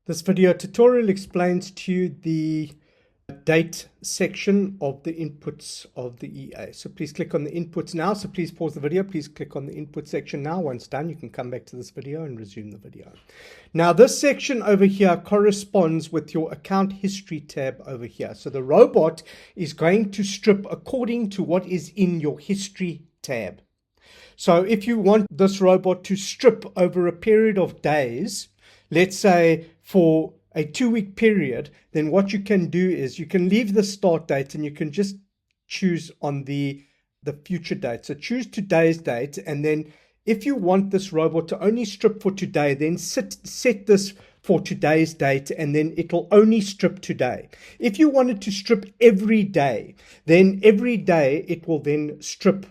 This video tutorial explains to you the date section of the inputs of the EA. So please click on the inputs now. So please pause the video. Please click on the input section now. Once done, you can come back to this video and resume the video. Now this section over here corresponds with your account history tab over here. So the robot is going to strip according to what is in your history tab. So if you want this robot to strip over a period of days, let's say for a 2-week period, then what you can do is you can leave the start date and you can just choose on the future date. So choose today's date, and then if you want this robot to only strip for today, then set this for today's date, and then it'll only strip today. If you want it to strip every day, then every day it will then strip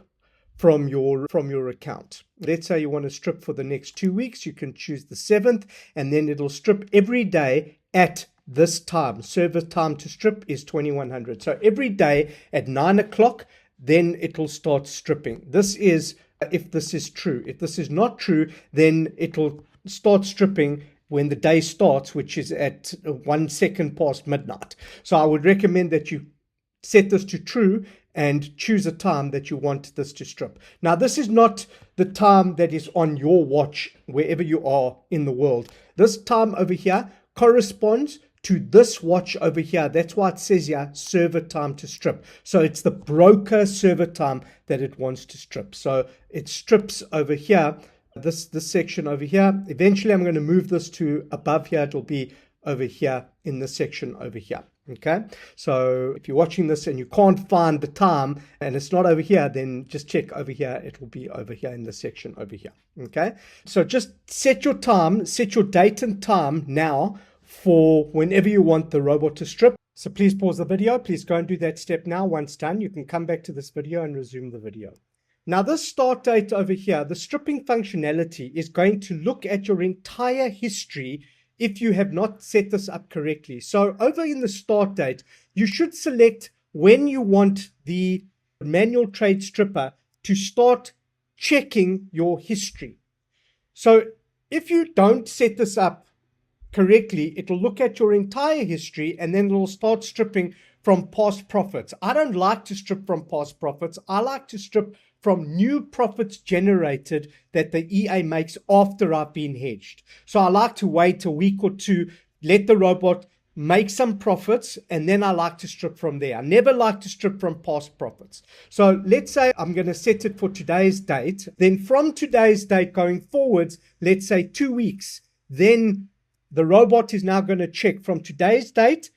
from your account. Let's say you want to strip for the next 2 weeks, you can choose the 7th, and then it'll strip every day at this time. Server time to strip is 2100. So every day at 9 o'clock, then it'll start stripping. This is if this is true. If this is not true, then it'll start stripping when the day starts, which is at 1 second past midnight. So I would recommend that you set this to true and choose a time that you want this to strip. Now, this is not the time that is on your watch wherever you are in the world. This time over here corresponds to this watch over here. That's why it says here server time to strip. So it's the broker server time that it wants to strip. So it strips over here, this section over here. Eventually, I'm going to move this to above here. It'll be over here in the section over here. Okay, so if you're watching this and you can't find the time and it's not over here, then just check over here. It will be over here in the section over here. Okay, so just set your time, set your date and time now for whenever you want the robot to strip. So please pause the video. Please go and do that step now. Once done, you can come back to this video and resume the video. Now this start date over here, the stripping functionality is going to look at your entire history if you have not set this up correctly. So over in the start date, you should select when you want the manual trade stripper to start checking your history. So if you don't set this up correctly, it'll look at your entire history and then it'll start stripping from past profits. I don't like to strip from past profits. I like to strip from new profits generated that the EA makes after I've been hedged. So I like to wait a week or two, let the robot make some profits, and then I like to strip from there. I never like to strip from past profits. So let's say I'm going to set it for today's date. Then from today's date going forwards, let's say 2 weeks, then the robot is now going to check from today's date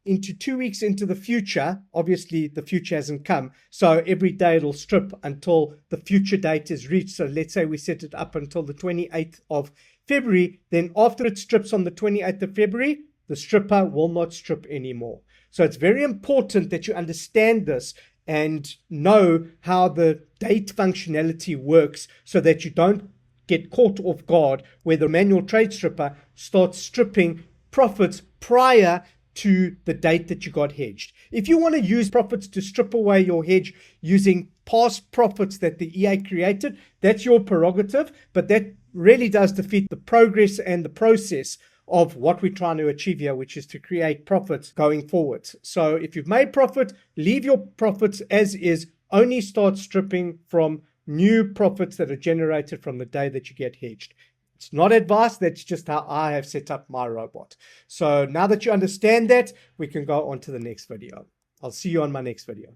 into 2 weeks into the future. Obviously, the future hasn't come. So every day it'll strip until the future date is reached. So let's say we set it up until the 28th of February. Then after it strips on the 28th of February, the stripper will not strip anymore. So it's very important that you understand this and know how the date functionality works so that you don't get caught off guard where the manual trade stripper starts stripping profits prior to the date that you got hedged. If you want to use profits to strip away your hedge using past profits that the EA created, that's your prerogative, but that really does defeat the progress and the process of what we're trying to achieve here, which is to create profits going forward. So if you've made profit, leave your profits as is, only start stripping from new profits that are generated from the day that you get hedged. It's not advice, that's just how I have set up my robot. So now that you understand that, we can go on to the next video. I'll see you on my next video.